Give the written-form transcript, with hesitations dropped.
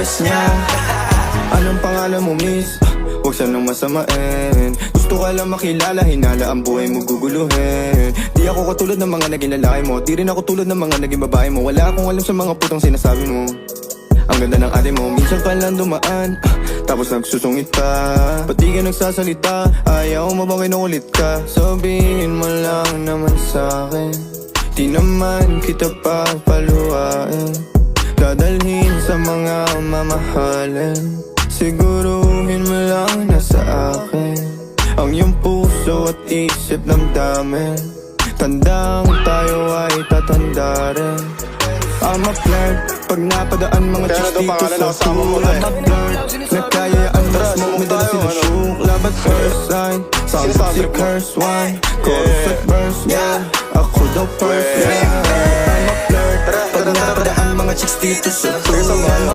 first niya. Anong pangalan mo, miss? Huwag sanang masamain. Gusto ka lang makilala, hinala ang buhay mo guguluhin. Di ako katulad ng mga naging lalaki mo, di rin ako tulad ng mga naging babae mo. Wala akong alam sa mga putong sinasabi mo. Ang ganda ng ate mo, minsan ka lang dumaan, tapos nagsusungit ka. Ba't di ka nagsasalita? Ayaw mo bang kinukulit ka? Sabihin mo lang naman sa'kin, di naman kita papaluhain. Dadalhin sa mga mamahalin. Siguruhin mo lang na sa akin ang iyong puso at isip damdamin. Tandang tayo ay tatanda rin. I'm a flirt, pag napadaan mga chicks dito sa school. I'm a flirt, nagkayaan mas mo, may dala sila syukla. But first sign, sounds si curse one. Chorus at verse, yeah, ako daw first, yeah. I'm a flirt, pag napadaan mga chicks dito sa school.